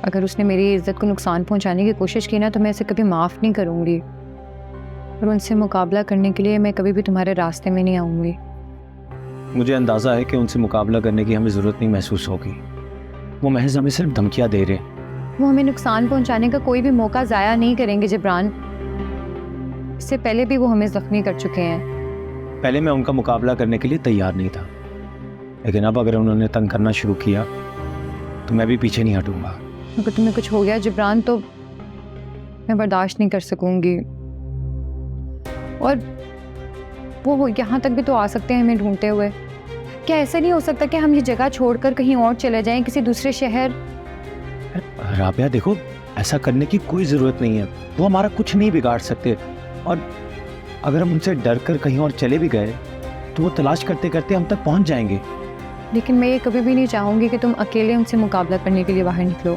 अगर उसने मेरी इज्जत को नुकसान पहुंचाने की कोशिश की ना तो मैं इसे कभी माफ़ नहीं करूंगी। और उनसे मुकाबला करने के लिए मैं कभी भी तुम्हारे रास्ते में नहीं आऊंगी। मुझे अंदाज़ा है कि उनसे मुकाबला करने की हमें ज़रूरत नहीं महसूस होगी। वो महज हमें सिर्फ धमकियाँ दे रहे हैं। वो हमें नुकसान पहुंचाने का कोई भी मौका ज़ाया नहीं करेंगे जिब्रान। इससे पहले भी वो हमें ज़ख्मी कर चुके हैं। पहले मैं उनका मुकाबला करने के लिए तैयार नहीं था, लेकिन अब अगर उन्होंने तंग करना शुरू किया तो मैं भी पीछे नहीं हटूंगा। अगर तुम्हें कुछ हो गया जिब्रान तो मैं बर्दाश्त नहीं कर सकूंगी। और वो यहाँ तक भी तो आ सकते हैं हमें ढूंढते हुए। क्या ऐसा नहीं हो सकता कि हम ये जगह छोड़कर कहीं और चले जाएं, किसी दूसरे शहर? राबिया देखो, ऐसा करने की कोई ज़रूरत नहीं है। वो हमारा कुछ नहीं बिगाड़ सकते, और अगर हम उनसे डर कर कहीं और चले भी गए तो वो तलाश करते करते हम तक पहुंच जाएंगे। लेकिन मैं ये कभी भी नहीं चाहूंगी कि तुम अकेले उनसे मुकाबला करने के लिए बाहर निकलो।